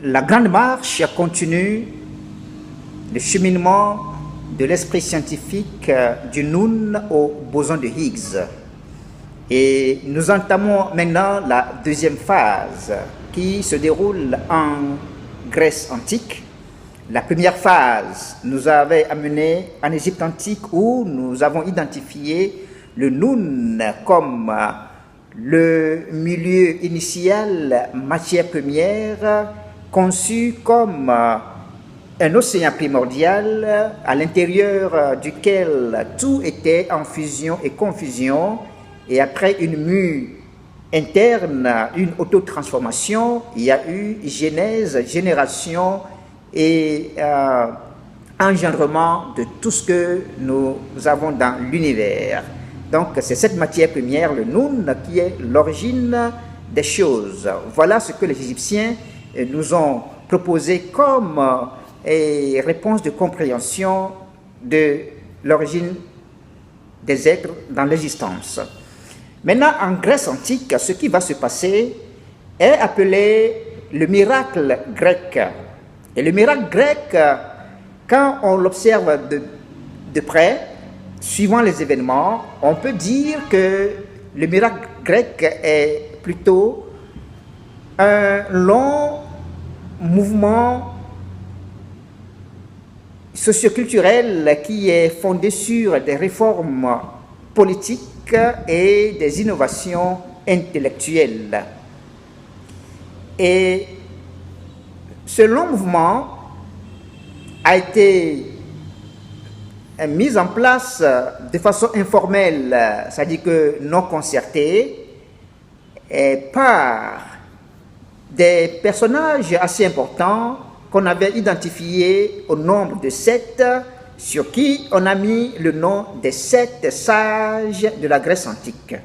La grande marche continue le cheminement de l'esprit scientifique du Noun au boson de Higgs. Et nous entamons maintenant la deuxième phase qui se déroule en Grèce antique. La première phase nous avait amené en Égypte antique où nous avons identifié le Noun comme le milieu initial, matière première, conçu comme un océan primordial à l'intérieur duquel tout était en fusion et confusion, et après une mue interne, une autotransformation, il y a eu genèse, génération et engendrement de tout ce que nous avons dans l'univers. Donc c'est cette matière première, le Noun, qui est l'origine des choses. Voilà ce que les Égyptiens nous ont proposé comme réponse de compréhension de l'origine des êtres dans l'existence. Maintenant, en Grèce antique, ce qui va se passer est appelé le miracle grec. Et le miracle grec, quand on l'observe de près, suivant les événements, on peut dire que le miracle grec est plutôt un long mouvement socioculturel qui est fondé sur des réformes politiques et des innovations intellectuelles. Et ce long mouvement a été mis en place de façon informelle, c'est-à-dire que non concertée, et par des personnages assez importants qu'on avait identifiés au nombre de 7, sur qui on a mis le nom des 7 sages de la Grèce antique.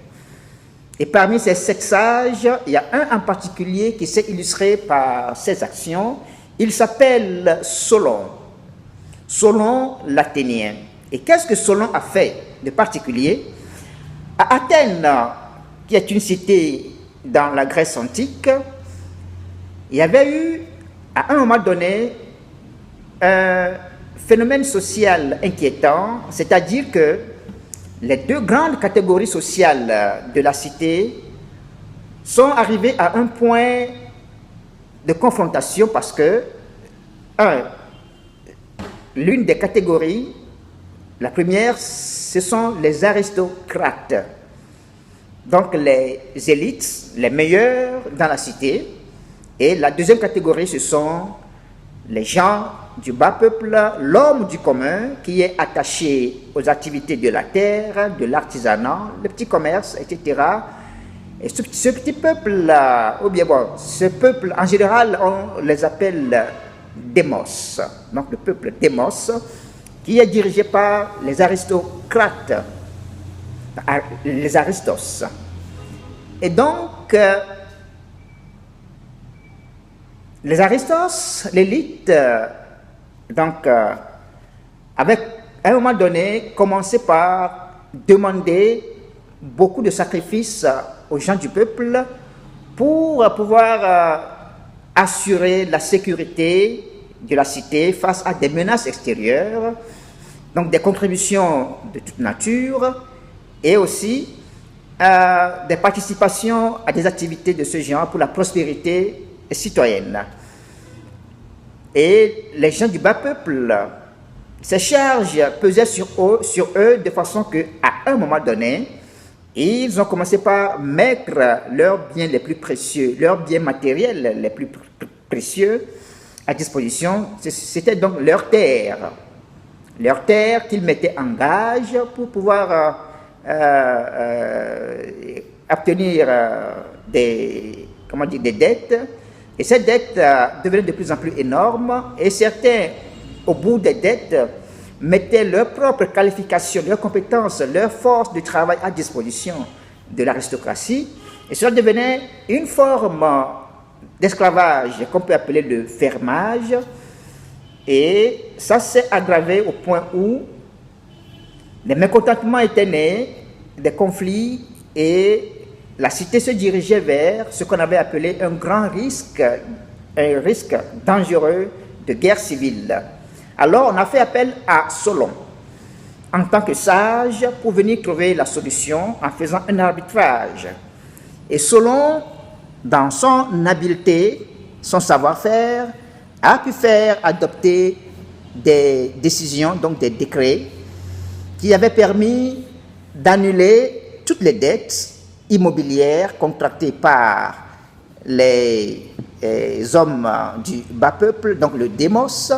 Et parmi ces 7 sages, il y a un en particulier qui s'est illustré par ses actions. Il s'appelle Solon. Solon l'Athénien. Et qu'est-ce que Solon a fait de particulier? À Athènes, qui est une cité dans la Grèce antique, il y avait eu, à un moment donné, un phénomène social inquiétant, c'est-à-dire que les deux grandes catégories sociales de la cité sont arrivées à un point de confrontation parce que, l'une des catégories, la première, ce sont les aristocrates, donc les élites, les meilleurs dans la cité, et la deuxième catégorie, ce sont les gens du bas peuple, l'homme du commun qui est attaché aux activités de la terre, de l'artisanat, le petit commerce, etc. Et ce petit peuple-là, ou bien bon, ce peuple, en général, on les appelle démos. Donc le peuple démos, qui est dirigé par les aristocrates, les aristos. Et donc, les aristos, l'élite, donc, avec, à un moment donné, commencé par demander beaucoup de sacrifices aux gens du peuple pour pouvoir assurer la sécurité de la cité face à des menaces extérieures, donc des contributions de toute nature et aussi des participations à des activités de ce genre pour la prospérité citoyenne. Et les gens du bas peuple, ces charges pesaient sur eux de façon qu'à un moment donné, ils ont commencé par mettre leurs biens les plus précieux, leurs biens matériels les plus précieux à disposition. C'était donc leur terre qu'ils mettaient en gage pour pouvoir obtenir des dettes. Et ces dettes devenaient de plus en plus énormes et certains, au bout des dettes, mettaient leurs propres qualifications, leurs compétences, leur force de travail à disposition de l'aristocratie. Et cela devenait une forme d'esclavage qu'on peut appeler le fermage. Et ça s'est aggravé au point où les mécontentements étaient nés, des conflits, et la cité se dirigeait vers ce qu'on avait appelé un grand risque un risque dangereux de guerre civile. Alors on a fait appel à Solon en tant que sage pour venir trouver la solution en faisant un arbitrage. Et Solon, dans son habileté, son savoir-faire, a pu faire adopter des décisions, donc des décrets, qui avaient permis d'annuler toutes les dettes immobilières contractées par les hommes du bas peuple, donc le démos,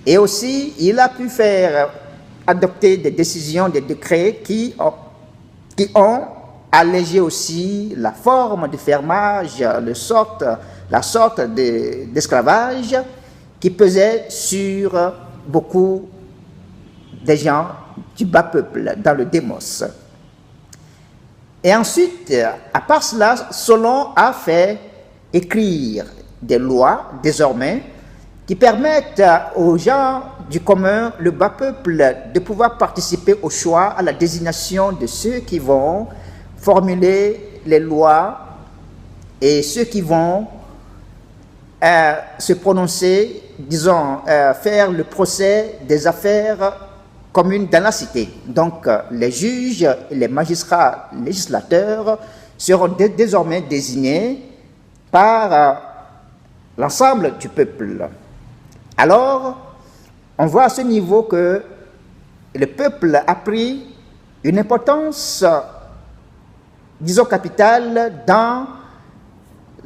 et aussi il a pu faire adopter des décisions, des décrets qui ont allégé aussi la forme de fermage, la sorte d'esclavage qui pesait sur beaucoup des gens du bas peuple dans le démos. Et ensuite, à part cela, Solon a fait écrire des lois désormais qui permettent aux gens du commun, le bas peuple, de pouvoir participer au choix, à la désignation de ceux qui vont formuler les lois et ceux qui vont se prononcer, disons, faire le procès des affaires communes dans la cité. Donc, les juges et les magistrats législateurs seront désormais désignés par l'ensemble du peuple. Alors, on voit à ce niveau que le peuple a pris une importance, disons, capitale dans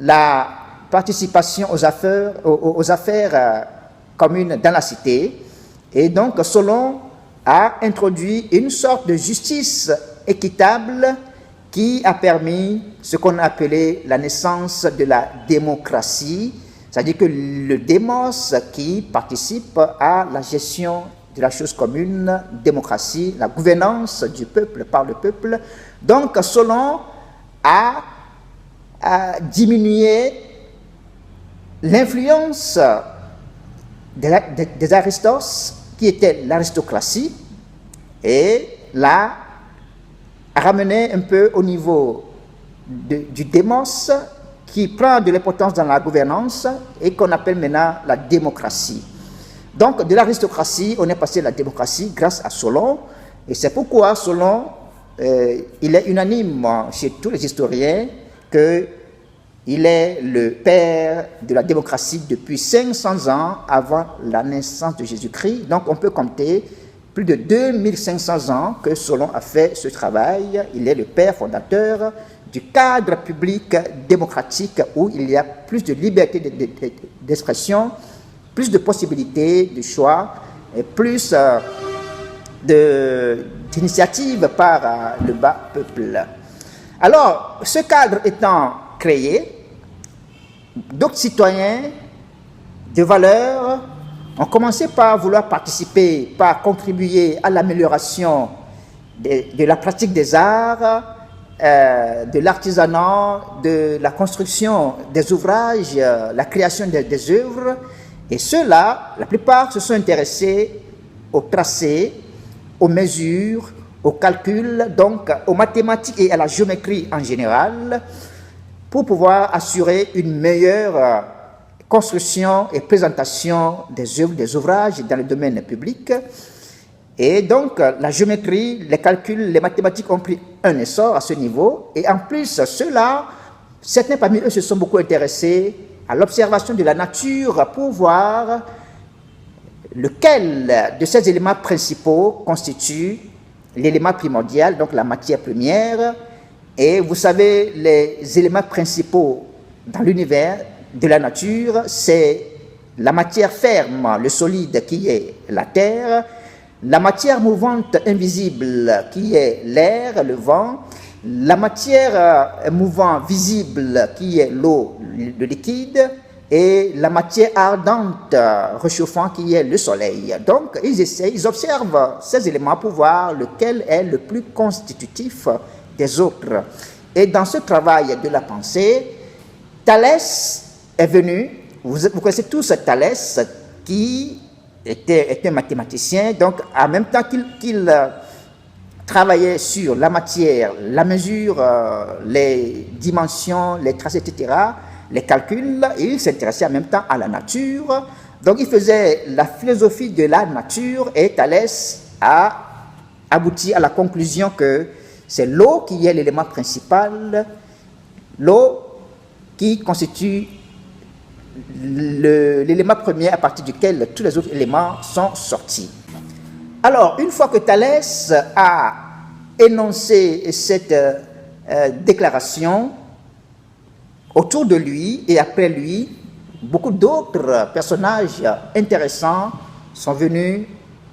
la participation aux affaires communes dans la cité. Et donc, Solon a introduit une sorte de justice équitable qui a permis ce qu'on a appelé la naissance de la démocratie, c'est-à-dire que le démos qui participe à la gestion de la chose commune, démocratie, la gouvernance du peuple par le peuple. Donc, Solon a diminué l'influence des aristos, qui était l'aristocratie, et l'a ramené un peu au niveau du démos, qui prend de l'importance dans la gouvernance et qu'on appelle maintenant la démocratie. Donc, de l'aristocratie, on est passé à la démocratie grâce à Solon, et c'est pourquoi Solon, il est unanime chez tous les historiens qu'il est le père de la démocratie depuis 500 ans avant la naissance de Jésus-Christ. Donc, on peut compter plus de 2500 ans que Solon a fait ce travail. Il est le père fondateur du cadre public démocratique où il y a plus de liberté d'expression, plus de possibilités de choix et plus d'initiatives par le bas peuple. Alors, ce cadre étant créé, d'autres citoyens de valeur ont commencé par vouloir participer, par contribuer à l'amélioration de la pratique des arts, de l'artisanat, de la construction des ouvrages, la création des œuvres. Et ceux-là, la plupart se sont intéressés aux tracés, aux mesures, aux calculs, donc aux mathématiques et à la géométrie en général, pour pouvoir assurer une meilleure construction et présentation des œuvres, des ouvrages dans le domaine public. Et donc, la géométrie, les calculs, les mathématiques ont pris un essor à ce niveau. Et en plus, ceux-là, certains parmi eux se sont beaucoup intéressés à l'observation de la nature pour voir lequel de ces éléments principaux constitue l'élément primordial, donc la matière première. Et vous savez, les éléments principaux dans l'univers de la nature, c'est la matière ferme, le solide qui est la terre, la matière mouvante invisible qui est l'air, le vent, la matière mouvante visible qui est l'eau, le liquide, et la matière ardente réchauffant qui est le soleil. Donc, ils observent ces éléments pour voir lequel est le plus constitutif des autres. Et dans ce travail de la pensée, Thalès est venu, vous connaissez tous Thalès, qui était un mathématicien, donc en même temps qu'il travaillait sur la matière, la mesure, les dimensions, les tracés, etc., les calculs et il s'intéressait en même temps à la nature. Donc il faisait la philosophie de la nature et Thalès a abouti à la conclusion que c'est l'eau qui est l'élément principal, l'eau qui constitue l'élément premier à partir duquel tous les autres éléments sont sortis. Alors, une fois que Thalès a énoncé cette déclaration, autour de lui et après lui, beaucoup d'autres personnages intéressants sont venus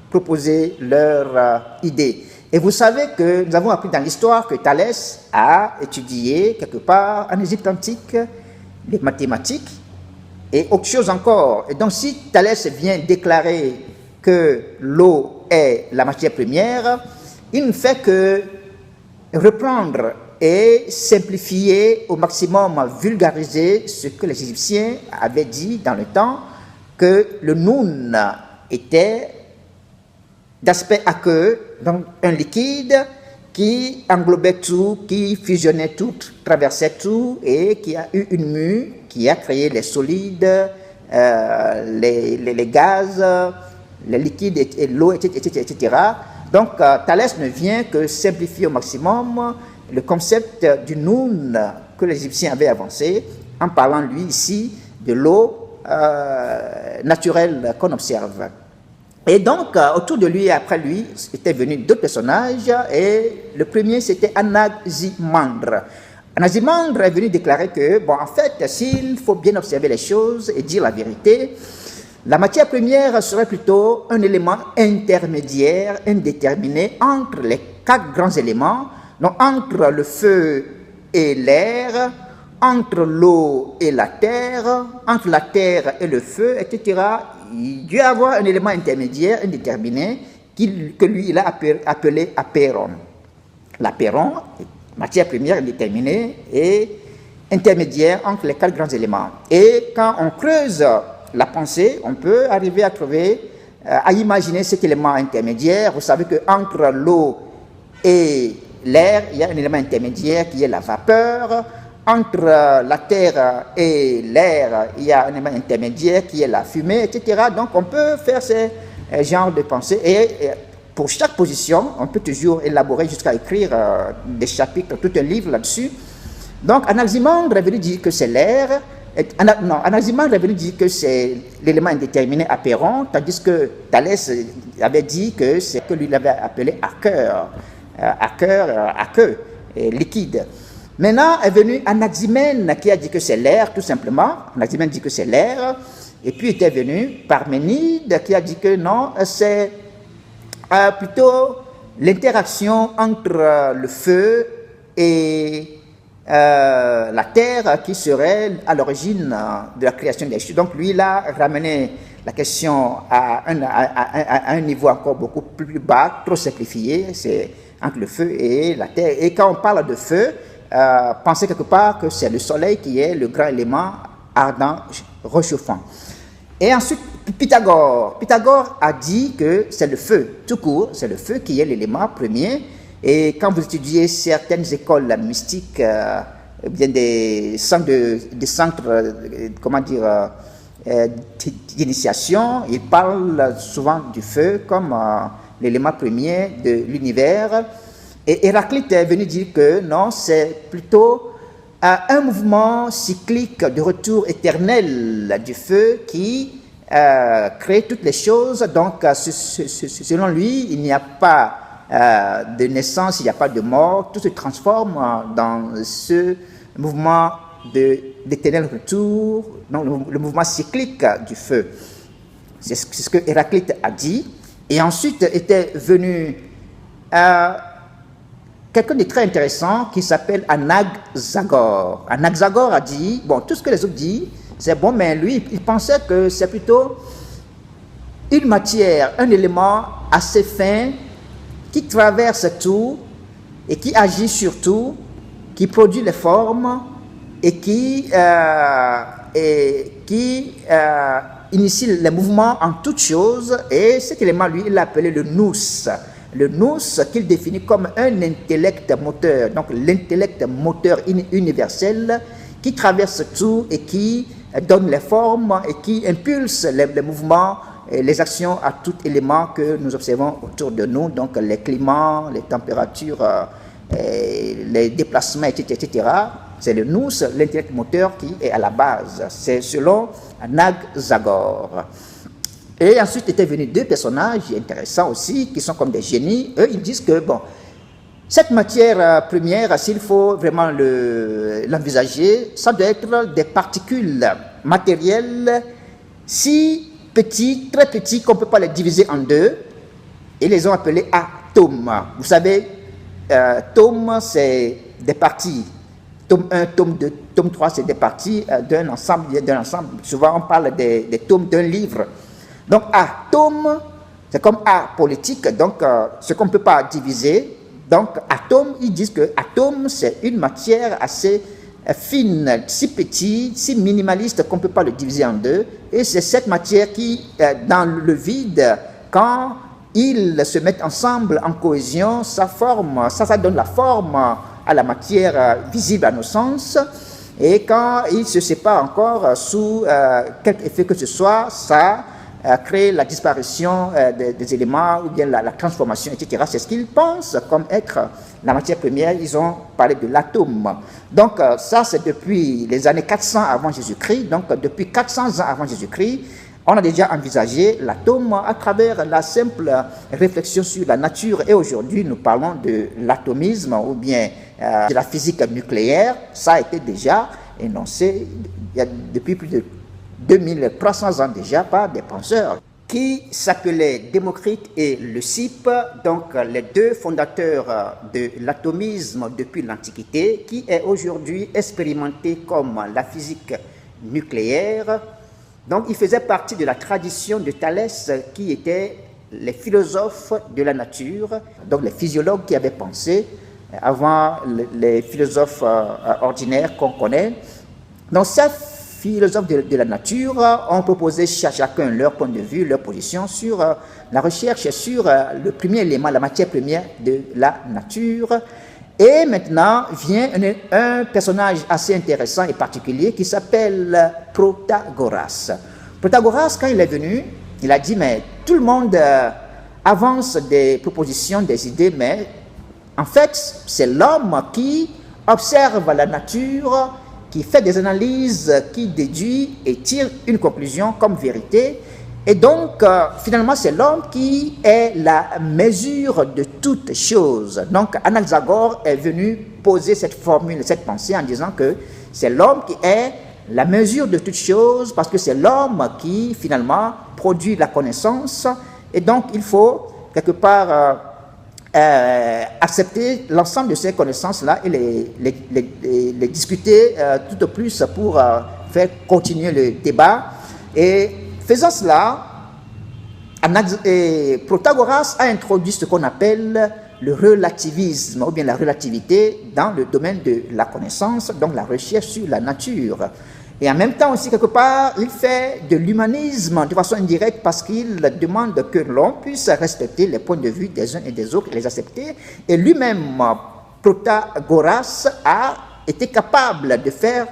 proposer leurs idées. Et vous savez que nous avons appris dans l'histoire que Thalès a étudié quelque part en Égypte antique les mathématiques et autre chose encore. Et donc si Thalès vient déclarer que l'eau est la matière première, il ne fait que reprendre et simplifier au maximum, vulgariser ce que les Égyptiens avaient dit dans le temps, que le noun était d'aspect aqueux, donc un liquide qui englobait tout, qui fusionnait tout, traversait tout et qui a eu une mue, qui a créé les solides, les gaz, les liquides et l'eau, etc. Donc Thalès ne vient que simplifier au maximum le concept du noun que les Égyptiens avaient avancé en parlant lui ici de l'eau naturelle qu'on observe. Et donc, autour de lui et après lui, étaient venus d'autres personnages, et le premier, c'était Anaximandre. Anaximandre est venu déclarer que, bon, en fait, s'il faut bien observer les choses et dire la vérité, la matière première serait plutôt un élément intermédiaire, indéterminé, entre les 4 grands éléments, donc entre le feu et l'air, entre l'eau et la terre, entre la terre et le feu, etc. Il doit y avoir un élément intermédiaire, indéterminé, que lui, il a appelé apéron. L'apéron, matière première indéterminée et intermédiaire entre les 4 grands éléments. Et quand on creuse la pensée, on peut arriver à trouver, à imaginer cet élément intermédiaire. Vous savez qu'entre l'eau et l'air, il y a un élément intermédiaire qui est la vapeur. Entre la terre et l'air, il y a un élément intermédiaire qui est la fumée, etc. Donc, on peut faire ce genre de pensée. Et pour chaque position, on peut toujours élaborer jusqu'à écrire des chapitres, tout un livre là-dessus. Donc, Anaximandre est venu dire que c'est l'air. Anaximandre est venu dire que c'est l'élément indéterminé apéron, tandis que Thalès avait dit que c'est ce que lui l'avait appelé aqueux, liquide. Maintenant est venu Anaximène qui a dit que c'est l'air, tout simplement. Anaximène dit que c'est l'air. Et puis était venu Parménide qui a dit que non, c'est plutôt l'interaction entre le feu et la terre qui serait à l'origine de la création des choses. Donc lui, il a ramené la question à un niveau encore beaucoup plus bas, trop simplifié. C'est entre le feu et la terre. Et quand on parle de feu, pensez quelque part que c'est le soleil qui est le grand élément ardent, réchauffant. Et ensuite, Pythagore a dit que c'est le feu, tout court, c'est le feu qui est l'élément premier. Et quand vous étudiez certaines écoles mystiques, bien des centres d'initiation, ils parlent souvent du feu comme l'élément premier de l'univers. Et Héraclite est venu dire que non, c'est plutôt un mouvement cyclique de retour éternel du feu qui crée toutes les choses. Donc, selon lui, il n'y a pas de naissance, il n'y a pas de mort. Tout se transforme dans ce mouvement d'éternel retour, donc le mouvement cyclique du feu. C'est ce que Héraclite a dit. Et ensuite était venu quelqu'un de très intéressant qui s'appelle Anaxagore. Anaxagore a dit, bon, tout ce que les autres disent, c'est bon, mais lui, il pensait que c'est plutôt une matière, un élément assez fin qui traverse tout et qui agit sur tout, qui produit les formes et qui initie les mouvements en toutes choses. Et cet élément, lui, il l'a appelé le nous. Le nous qu'il définit comme un intellect moteur, donc l'intellect moteur universel qui traverse tout et qui donne les formes et qui impulse les mouvements et les actions à tout élément que nous observons autour de nous, donc les climats, les températures, les déplacements, etc. C'est le nous, l'intellect moteur qui est à la base. C'est selon Anaxagore. Et ensuite étaient venus deux personnages intéressants aussi, qui sont comme des génies. Eux, ils disent que, bon, cette matière première, s'il faut vraiment l'envisager, ça doit être des particules matérielles si petits, très petits, qu'on ne peut pas les diviser en deux. Ils les ont appelés atomes. Vous savez, tome, c'est des parties. Tome 1, tome 2, tome 3, c'est des parties d'un ensemble. Souvent, on parle des tomes d'un livre. Donc, atome, c'est comme A politique, donc ce qu'on ne peut pas diviser. Donc, atome, ils disent que atome, c'est une matière assez fine, si petite, si minimaliste qu'on ne peut pas le diviser en deux. Et c'est cette matière qui, dans le vide, quand ils se mettent ensemble en cohésion, ça donne la forme à la matière visible à nos sens. Et quand ils se séparent encore sous quelque effet que ce soit, ça crée la disparition des éléments ou bien la transformation, etc. C'est ce qu'ils pensent comme être la matière première. Ils ont parlé de l'atome. Donc ça, c'est depuis les années 400 avant Jésus-Christ. Donc depuis 400 ans avant Jésus-Christ, on a déjà envisagé l'atome à travers la simple réflexion sur la nature. Et aujourd'hui, nous parlons de l'atomisme ou bien de la physique nucléaire. Ça a été déjà énoncé depuis plus de 2300 ans déjà par des penseurs qui s'appelaient Démocrite et Leucippe, donc les deux fondateurs de l'atomisme depuis l'Antiquité, qui est aujourd'hui expérimenté comme la physique nucléaire. Donc ils faisaient partie de la tradition de Thalès, qui étaient les philosophes de la nature, donc les physiologues qui avaient pensé avant les philosophes ordinaires qu'on connaît. Donc ces philosophes de la nature ont proposé chacun leur point de vue, leur position sur la recherche sur le premier élément, la matière première de la nature. Et maintenant vient un personnage assez intéressant et particulier qui s'appelle Protagoras. Protagoras, quand il est venu, il a dit, mais tout le monde avance des propositions, des idées, mais en fait, c'est l'homme qui observe la nature, qui fait des analyses, qui déduit et tire une conclusion comme vérité. Et donc, finalement, c'est l'homme qui est la mesure de toutes choses. Donc, Anaxagore est venu poser cette formule, cette pensée en disant que c'est l'homme qui est la mesure de toutes choses parce que c'est l'homme qui, finalement, produit la connaissance. Et donc, il faut, quelque part, accepter l'ensemble de ces connaissances-là et les discuter tout au plus pour faire continuer le débat. Et faisant cela, Protagoras a introduit ce qu'on appelle le relativisme ou bien la relativité dans le domaine de la connaissance, donc la recherche sur la nature. Et en même temps aussi, quelque part, il fait de l'humanisme de façon indirecte parce qu'il demande que l'on puisse respecter les points de vue des uns et des autres et les accepter. Et lui-même, Protagoras, a été capable de faire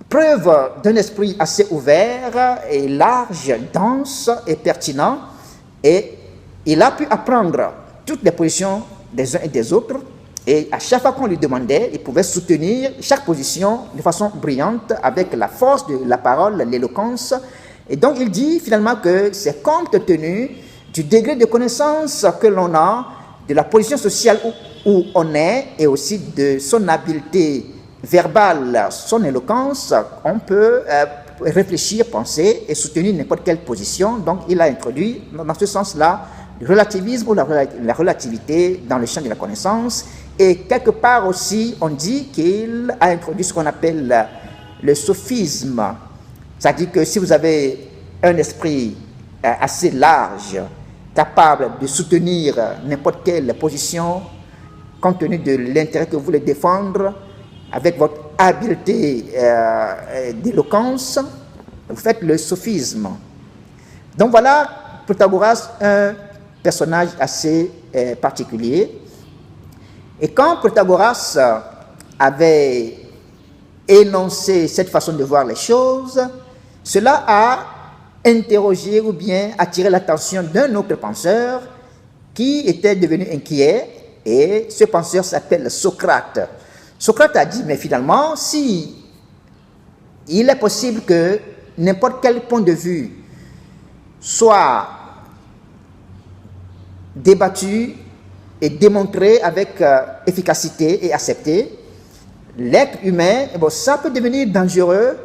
preuve d'un esprit assez ouvert et large, dense et pertinent. Et il a pu apprendre toutes les positions des uns et des autres. Et à chaque fois qu'on lui demandait, il pouvait soutenir chaque position de façon brillante avec la force de la parole, l'éloquence. Et donc il dit finalement que c'est compte tenu du degré de connaissance que l'on a, de la position sociale où on est et aussi de son habileté verbale, son éloquence, on peut réfléchir, penser et soutenir n'importe quelle position. Donc il a introduit dans ce sens-là le relativisme ou la relativité dans le champ de la connaissance. Et quelque part aussi, on dit qu'il a introduit ce qu'on appelle le sophisme. C'est-à-dire que si vous avez un esprit assez large, capable de soutenir n'importe quelle position, compte tenu de l'intérêt que vous voulez défendre, avec votre habileté d'éloquence, vous faites le sophisme. Donc voilà, Protagoras, un personnage assez particulier. Et quand Protagoras avait énoncé cette façon de voir les choses, cela a interrogé ou bien attiré l'attention d'un autre penseur qui était devenu inquiet, et ce penseur s'appelle Socrate. Socrate a dit, mais finalement, si il est possible que n'importe quel point de vue soit débattu et démontré avec efficacité et accepté, l'être humain, ça peut devenir dangereux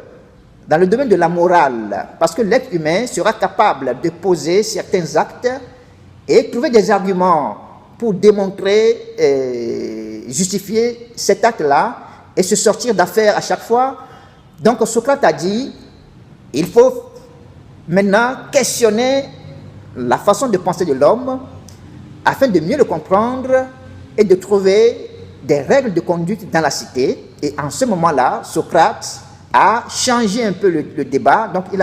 dans le domaine de la morale, parce que l'être humain sera capable de poser certains actes et trouver des arguments pour démontrer et justifier cet acte-là et se sortir d'affaire à chaque fois. Donc Socrate a dit, il faut maintenant questionner la façon de penser de l'homme afin de mieux le comprendre et de trouver des règles de conduite dans la cité. Et en ce moment-là, Socrate a changé un peu le débat, donc il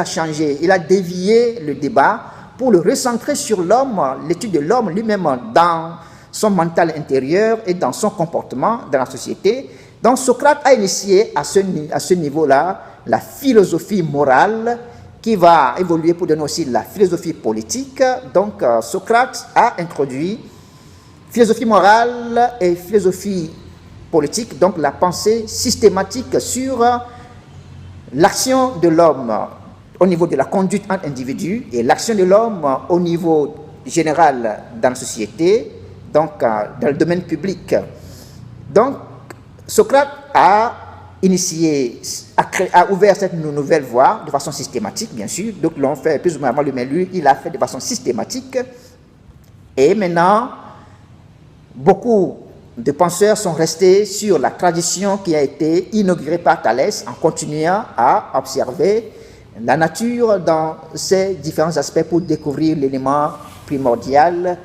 a dévié le débat pour le recentrer sur l'homme, l'étude de l'homme lui-même dans son mental intérieur et dans son comportement dans la société. Donc Socrate a initié à ce niveau-là la philosophie morale qui va évoluer pour donner aussi la philosophie politique. Donc Socrate a introduit philosophie morale et philosophie politique, donc la pensée systématique sur l'action de l'homme au niveau de la conduite entre individus et l'action de l'homme au niveau général dans la société, donc dans le domaine public. Donc, Socrate a initié, a ouvert cette nouvelle voie de façon systématique, bien sûr. Donc, l'on fait plus ou moins avant lui, mais lui, il a fait de façon systématique. Et maintenant, beaucoup de penseurs sont restés sur la tradition qui a été inaugurée par Thalès en continuant à observer la nature dans ses différents aspects pour découvrir l'élément primordial,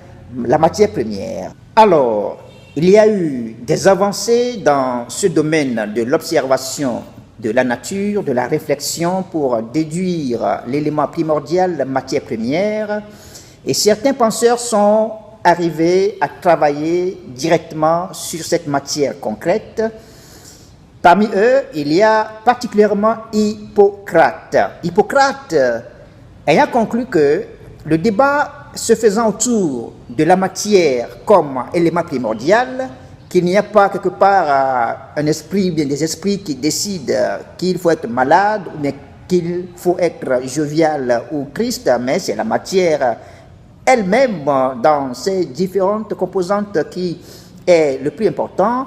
la matière première. Alors, il y a eu des avancées dans ce domaine de l'observation de la nature, de la réflexion pour déduire l'élément primordial, la matière première, et certains penseurs sont arrivés à travailler directement sur cette matière concrète. Parmi eux, il y a particulièrement Hippocrate. Hippocrate ayant conclu que le débat se faisant autour de la matière comme élément primordial, qu'il n'y a pas quelque part un esprit, bien des esprits qui décident qu'il faut être malade ou qu'il faut être jovial ou triste, mais c'est la matière elle-même dans ses différentes composantes qui est le plus important.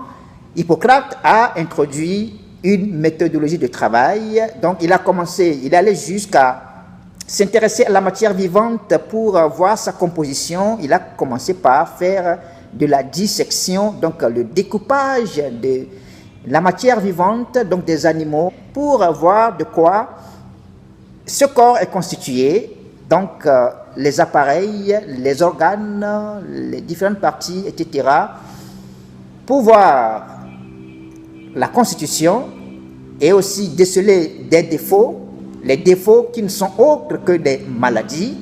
Hippocrate a introduit une méthodologie de travail. Donc il allait jusqu'à s'intéresser à la matière vivante pour voir sa composition. Il a commencé par faire de la dissection, donc le découpage de la matière vivante, donc des animaux, pour voir de quoi ce corps est constitué. Donc les appareils, les organes, les différentes parties, etc., pour voir la constitution et aussi déceler des défauts, les défauts qui ne sont autres que des maladies,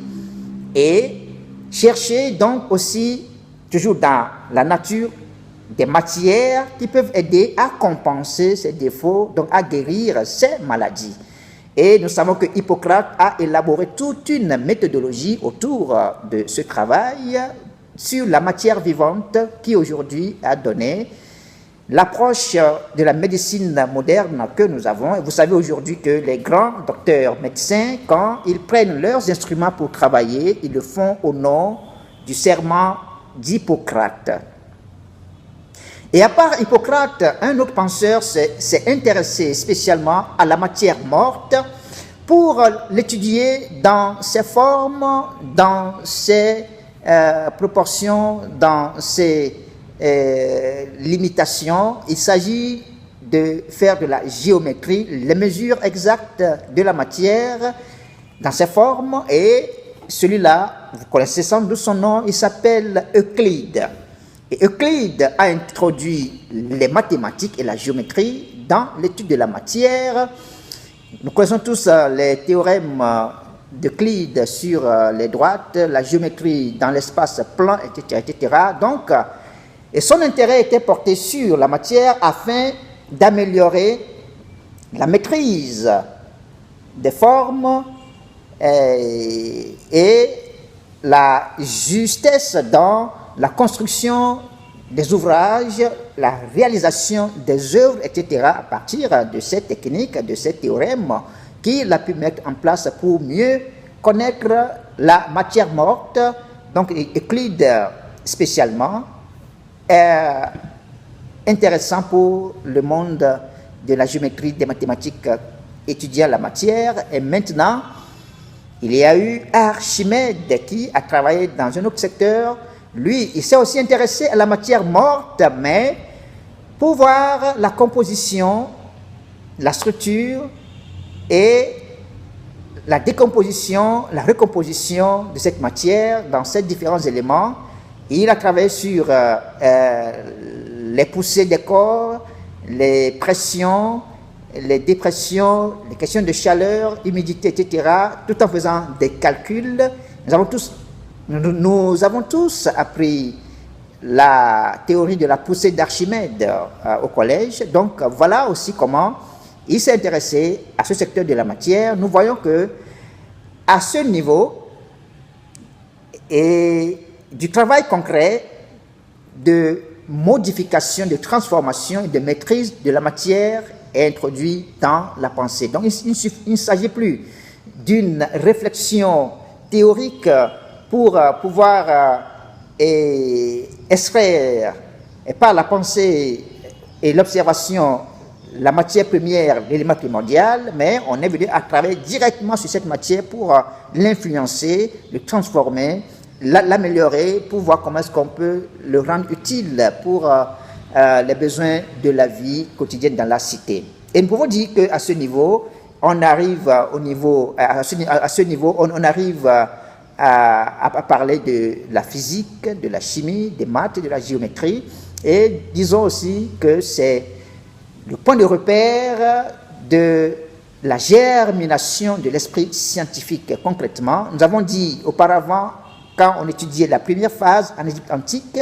et chercher donc aussi, toujours dans la nature, des matières qui peuvent aider à compenser ces défauts, donc à guérir ces maladies. Et nous savons que Hippocrate a élaboré toute une méthodologie autour de ce travail sur la matière vivante qui aujourd'hui a donné l'approche de la médecine moderne que nous avons. Et vous savez aujourd'hui que les grands docteurs médecins, quand ils prennent leurs instruments pour travailler, ils le font au nom du serment d'Hippocrate. Et à part Hippocrate, un autre penseur s'est intéressé spécialement à la matière morte pour l'étudier dans ses formes, dans ses proportions, dans ses limitations. Il s'agit de faire de la géométrie, les mesures exactes de la matière dans ses formes, et celui-là, vous connaissez sans doute son nom, il s'appelle Euclide. Et Euclide a introduit les mathématiques et la géométrie dans l'étude de la matière. Nous connaissons tous les théorèmes d'Euclide sur les droites, la géométrie dans l'espace plan, etc., etc. Donc, et son intérêt était porté sur la matière afin d'améliorer la maîtrise des formes et la justesse dans la construction des ouvrages, la réalisation des œuvres, etc., à partir de cette technique, de ces théorèmes qu'il a pu mettre en place pour mieux connaître la matière morte. Donc Euclide spécialement est intéressant pour le monde de la géométrie, des mathématiques étudiant la matière. Et maintenant, il y a eu Archimède qui a travaillé dans un autre secteur. Lui, il s'est aussi intéressé à la matière morte, mais pour voir la composition, la structure et la décomposition, la recomposition de cette matière dans ces différents éléments. Il a travaillé sur les poussées des corps, les pressions, les dépressions, les questions de chaleur, humidité, etc., tout en faisant des calculs. Nous avons tous appris la théorie de la poussée d'Archimède au collège. Donc voilà aussi comment il s'est intéressé à ce secteur de la matière. Nous voyons que à ce niveau et du travail concret de modification, de transformation et de maîtrise de la matière est introduit dans la pensée. Donc il ne s'agit plus d'une réflexion théorique pour pouvoir extraire par la pensée et l'observation la matière première, l'élément primordial, mais on est venu à travailler directement sur cette matière pour l'influencer, le transformer, l'améliorer, pour voir comment est-ce qu'on peut le rendre utile pour les besoins de la vie quotidienne dans la cité. Et nous pouvons dire qu'à ce niveau, on arrive on arrive à parler de la physique, de la chimie, des maths, de la géométrie, et disons aussi que c'est le point de repère de la germination de l'esprit scientifique. Concrètement, nous avons dit auparavant, quand on étudiait la première phase en Égypte antique,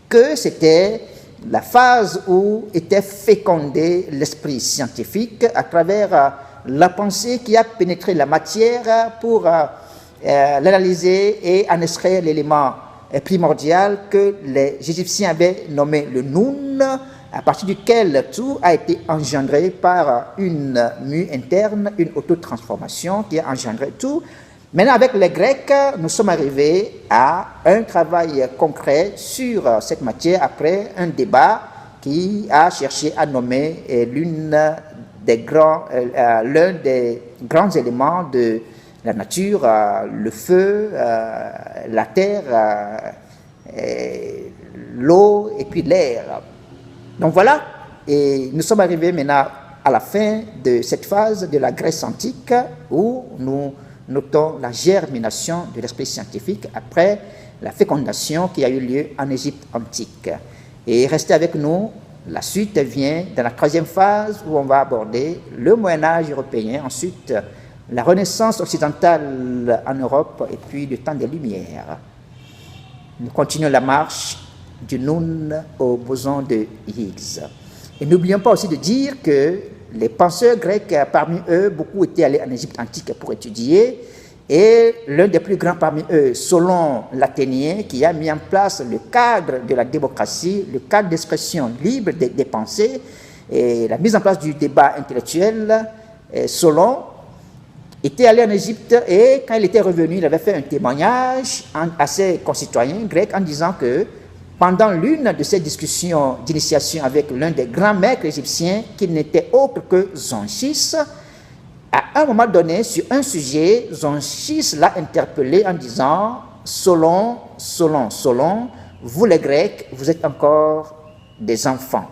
que c'était la phase où était fécondé l'esprit scientifique à travers la pensée qui a pénétré la matière pour l'analyser et en extraire l'élément primordial que les Égyptiens avaient nommé le Noun, à partir duquel tout a été engendré par une mue interne, une autotransformation qui a engendré tout. Maintenant, avec les Grecs, nous sommes arrivés à un travail concret sur cette matière après un débat qui a cherché à nommer l'un des grands éléments de la nature, le feu, la terre, l'eau et puis l'air. Donc voilà, et nous sommes arrivés maintenant à la fin de cette phase de la Grèce antique où nous notons la germination de l'esprit scientifique après la fécondation qui a eu lieu en Égypte antique. Et restez avec nous, la suite vient dans la troisième phase où on va aborder le Moyen-Âge européen, ensuite la Renaissance occidentale en Europe et puis le temps des Lumières. Nous continuons la marche du Noun au boson de Higgs. Et n'oublions pas aussi de dire que les penseurs grecs, parmi eux, beaucoup étaient allés en Égypte antique pour étudier, et l'un des plus grands parmi eux, Solon l'Athénien, qui a mis en place le cadre de la démocratie, le cadre d'expression libre des pensées, et la mise en place du débat intellectuel. Solon était allé en Égypte, et quand il était revenu, il avait fait un témoignage à ses concitoyens grecs en disant que pendant l'une de ces discussions d'initiation avec l'un des grands maîtres égyptiens, qui n'était autre que Zonchis, à un moment donné, sur un sujet, Zonchis l'a interpellé en disant « Solon, vous les Grecs, vous êtes encore des enfants.